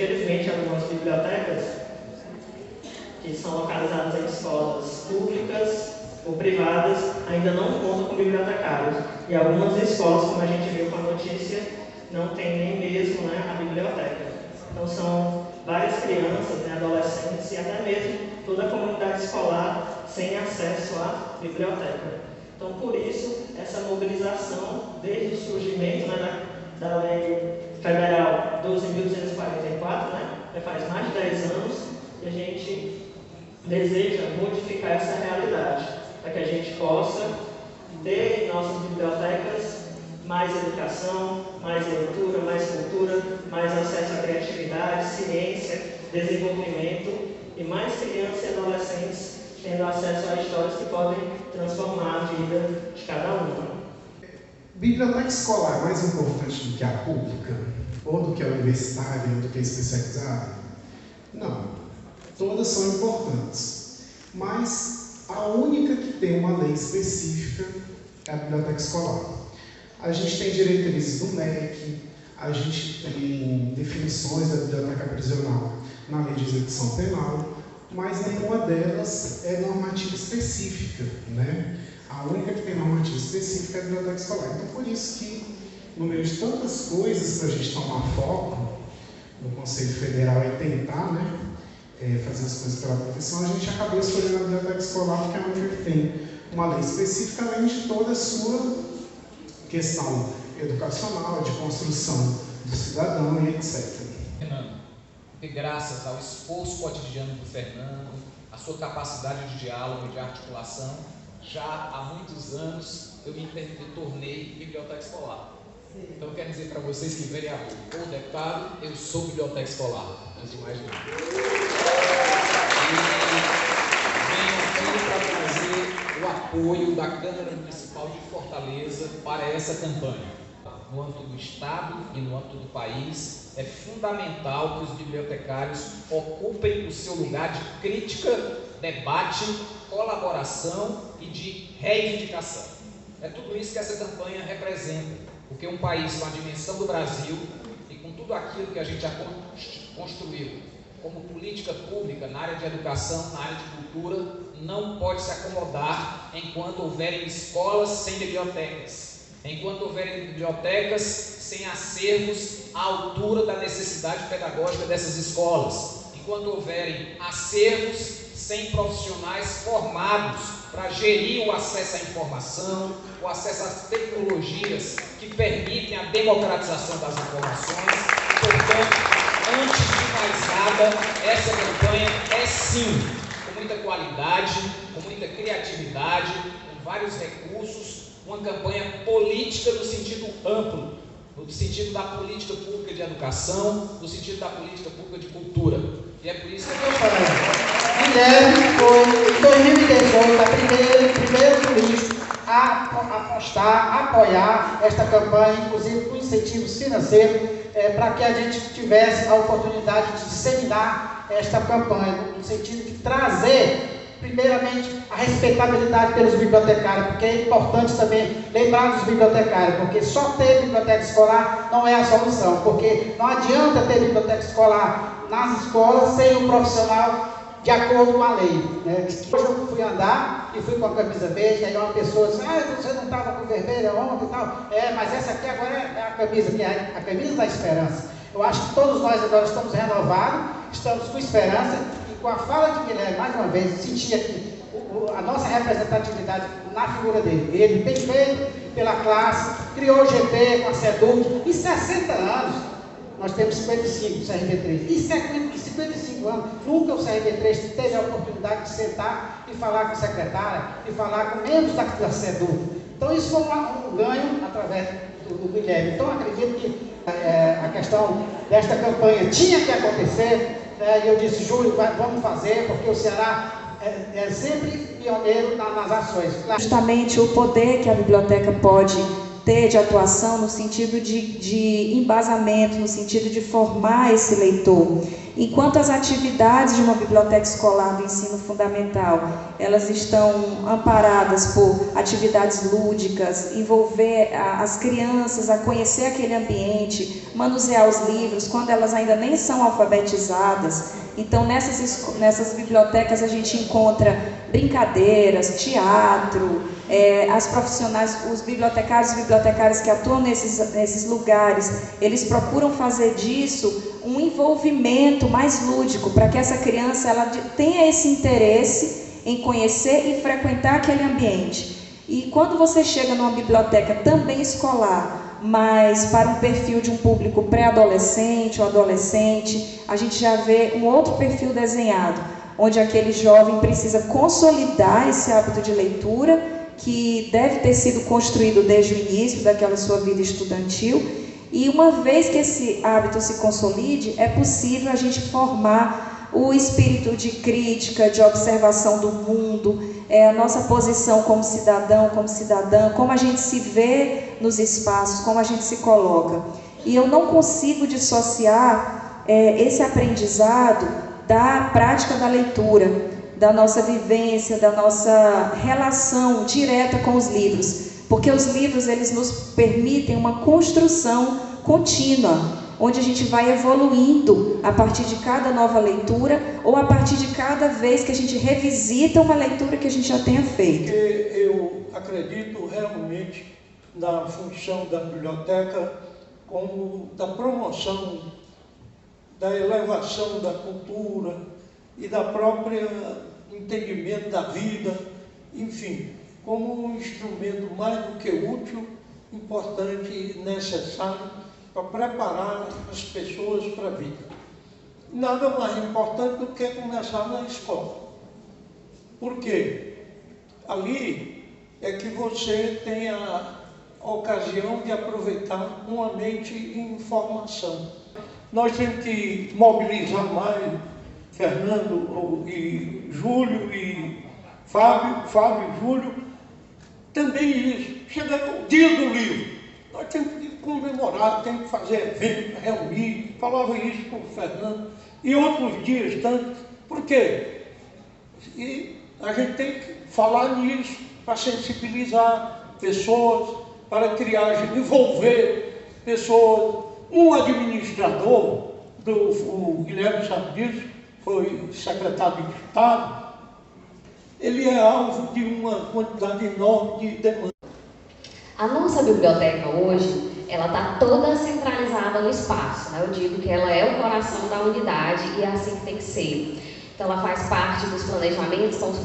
infelizmente, algumas bibliotecas que são localizadas em escolas públicas ou privadas ainda não contam com bibliotecários. E algumas escolas, como a gente viu com a notícia, não tem nem mesmo, né, a biblioteca. Então são várias crianças, né, adolescentes e até mesmo toda a comunidade escolar sem acesso à biblioteca. Então, por isso, essa mobilização, desde o surgimento, né, da Lei Federal 12.244, né, já faz mais de 10 anos, e a gente deseja modificar essa realidade, para que a gente possa ter em nossas bibliotecas mais educação, mais leitura, mais cultura, mais acesso à criatividade, ciência, desenvolvimento e mais crianças e adolescentes tendo acesso a histórias que podem transformar a vida de cada um. Biblioteca escolar é mais importante do que a pública? Ou do que a universitária, ou do que a especializada? Não. Todas são importantes. Mas a única que tem uma lei específica é a biblioteca escolar. A gente tem diretrizes do MEC, a gente tem definições da biblioteca prisional na lei de execução penal, mas nenhuma delas é normativa específica, né? A única que tem normativa específica é a biblioteca escolar. Então, por isso que, no meio de tantas coisas para a gente tomar foco no Conselho Federal e tentar, né, fazer as coisas pela proteção, a gente acabou escolhendo a biblioteca escolar porque é onde tem uma lei específica, além de toda a sua questão educacional, de construção do cidadão e etc. Fernando, e graças ao esforço cotidiano do Fernando, a sua capacidade de diálogo e de articulação, já há muitos anos eu me tornei biblioteca escolar. Então eu quero dizer para vocês que vereador ou deputado, eu sou biblioteca escolar, antes de mais nada. E venho aqui para trazer o apoio da Câmara Municipal de Fortaleza para essa campanha. No âmbito do Estado e no âmbito do país, é fundamental que os bibliotecários ocupem o seu lugar de crítica, debate, colaboração e de reivindicação. É tudo isso que essa campanha representa, porque um país com a dimensão do Brasil e com tudo aquilo que a gente já construiu como política pública na área de educação, na área de cultura, não pode se acomodar enquanto houverem escolas sem bibliotecas, enquanto houverem bibliotecas sem acervos à altura da necessidade pedagógica dessas escolas, enquanto houverem acervos sem profissionais formados para gerir o acesso à informação, o acesso às tecnologias que permitem a democratização das informações. Portanto, antes de mais nada, essa campanha é sim, com muita qualidade, com muita criatividade, com vários recursos, uma campanha política no sentido amplo, no sentido da política pública de educação, no sentido da política pública de cultura. E é por isso que Guilherme foi, em 2018, a primeiro ministro a apostar, apoiar esta campanha, inclusive com incentivos financeiros, para que a gente tivesse a oportunidade de disseminar esta campanha, no sentido de trazer, primeiramente, a respeitabilidade pelos bibliotecários, porque é importante também lembrar dos bibliotecários, porque só ter biblioteca escolar não é a solução, porque não adianta ter biblioteca escolar nas escolas sem um profissional de acordo com a lei, né? Hoje eu fui andar e fui com a camisa verde, aí uma pessoa disse, você não estava com vermelha ontem e tal. Mas essa aqui agora é a camisa, que é a camisa da esperança. Eu acho que todos nós agora estamos renovados, estamos com esperança, e com a fala de Guilherme, mais uma vez, senti aqui a nossa representatividade na figura dele. Ele tem feito pela classe, criou o GT com a SEDUC, em 60 anos. Nós temos 55 CRB3. Em 55 anos, nunca o CRB3 teve a oportunidade de sentar e falar com a secretária, e falar com membros da SEDUC. Então, isso foi um ganho através do Guilherme. Então, acredito que a questão desta campanha tinha que acontecer, e eu disse, Júlio, vamos fazer, porque o Ceará é sempre pioneiro nas ações. Justamente o poder que a biblioteca pode ter de atuação no sentido de embasamento, no sentido de formar esse leitor. Enquanto as atividades de uma biblioteca escolar do ensino fundamental, elas estão amparadas por atividades lúdicas, envolver as crianças a conhecer aquele ambiente, manusear os livros, quando elas ainda nem são alfabetizadas. Então, nessas bibliotecas a gente encontra brincadeiras, teatro, as profissionais, os bibliotecários e bibliotecárias que atuam nesses lugares, eles procuram fazer disso um envolvimento mais lúdico, para que essa criança ela tenha esse interesse em conhecer e frequentar aquele ambiente. E quando você chega numa biblioteca também escolar, mas para um perfil de um público pré-adolescente ou adolescente, a gente já vê um outro perfil desenhado, onde aquele jovem precisa consolidar esse hábito de leitura, que deve ter sido construído desde o início daquela sua vida estudantil, e uma vez que esse hábito se consolide, é possível a gente formar o espírito de crítica, de observação do mundo, a nossa posição como cidadão, como cidadã, como a gente se vê nos espaços, como a gente se coloca. E eu não consigo dissociar esse aprendizado da prática da leitura, da nossa vivência, da nossa relação direta com os livros, porque os livros eles nos permitem uma construção contínua, onde a gente vai evoluindo a partir de cada nova leitura ou a partir de cada vez que a gente revisita uma leitura que a gente já tenha feito. Eu acredito realmente na função da biblioteca como da promoção, da elevação da cultura e da própria entendimento da vida, enfim, como um instrumento mais do que útil, importante e necessário para preparar as pessoas para a vida. Nada mais importante do que começar na escola. Por quê? Ali é que você tem a ocasião de aproveitar uma mente em formação. Nós temos que mobilizar mais Fernando e Júlio e Fábio e Júlio, também isso. Chega o dia do livro, nós temos que comemorar, temos que fazer evento, reunir, falava isso com o Fernando, e outros dias tanto. Por quê? E a gente tem que falar nisso, para sensibilizar pessoas, para criar, envolver pessoas. Um administrador, o Guilherme sabe disso, foi secretário de Estado, ele é alvo de uma quantidade enorme de demandas. A nossa biblioteca hoje, ela está toda centralizada no espaço, né? Eu digo que ela é o coração da unidade e é assim que tem que ser. Então ela faz parte dos planejamentos com os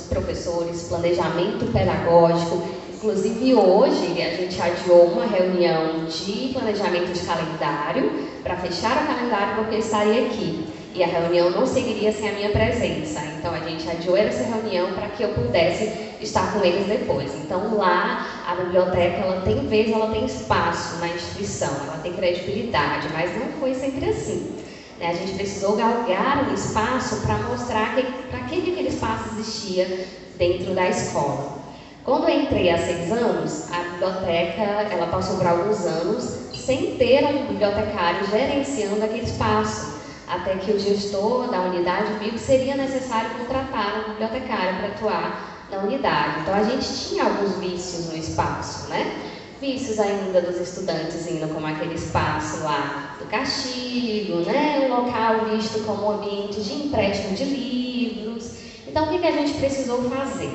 professores, planejamento pedagógico. Inclusive hoje a gente adiou uma reunião de planejamento de calendário para fechar o calendário porque eu estaria aqui. E a reunião não seguiria sem a minha presença. Então a gente adiou essa reunião para que eu pudesse estar com eles depois. Então lá a biblioteca ela tem vez, ela tem espaço na instituição, ela tem credibilidade, mas não foi sempre assim. A gente precisou galgar um espaço para mostrar para que aquele espaço existia dentro da escola. Quando eu entrei há 6 anos, a biblioteca ela passou por alguns anos sem ter um bibliotecário gerenciando aquele espaço. Até que o gestor da unidade viu que seria necessário contratar um bibliotecário para atuar na unidade. Então, a gente tinha alguns vícios no espaço, né? Vícios ainda dos estudantes indo como aquele espaço lá do castigo, né? O local visto como ambiente de empréstimo de livros. Então, o que a gente precisou fazer?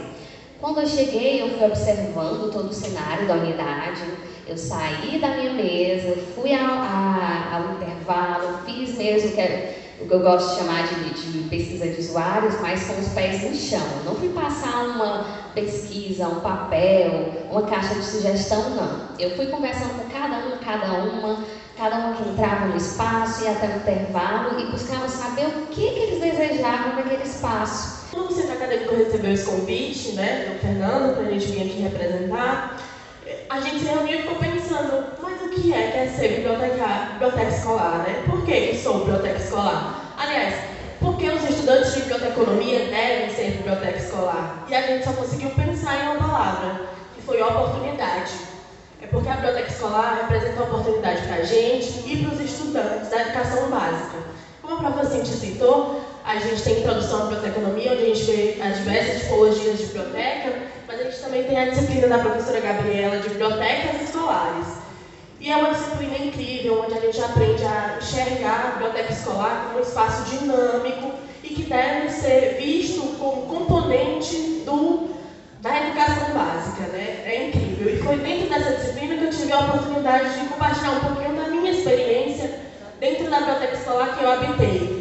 Quando eu cheguei, eu fui observando todo o cenário da unidade. Eu saí da minha mesa, fui ao intervalo, fiz mesmo o que eu gosto de chamar de pesquisa de usuários, mas com os pés no chão. Não fui passar uma pesquisa, um papel, uma caixa de sugestão, não. Eu fui conversando com cada uma que entrava no espaço, ia até o intervalo e buscava saber o que eles desejavam naquele espaço. Quando o Centro Acadêmico recebeu esse convite, né, do Fernando, para a gente vir aqui representar, a gente se reuniu e ficou pensando, mas o que é ser biblioteca escolar, né? Por que sou biblioteca escolar? Aliás, por que os estudantes de biblioteconomia devem ser biblioteca escolar? E a gente só conseguiu pensar em uma palavra, que foi oportunidade. É porque a biblioteca escolar representa uma oportunidade para a gente e para os estudantes da educação básica. Como a própria Cintia citou, a gente tem introdução à biblioteconomia, onde a gente vê as diversas tipologias de biblioteca, mas a gente também tem a disciplina da professora Gabriela de bibliotecas escolares. E é uma disciplina incrível, onde a gente aprende a enxergar a biblioteca escolar como um espaço dinâmico e que deve ser visto como componente da educação básica, né? É incrível. E foi dentro dessa disciplina que eu tive a oportunidade de compartilhar um pouquinho da minha experiência dentro da biblioteca escolar que eu habitei.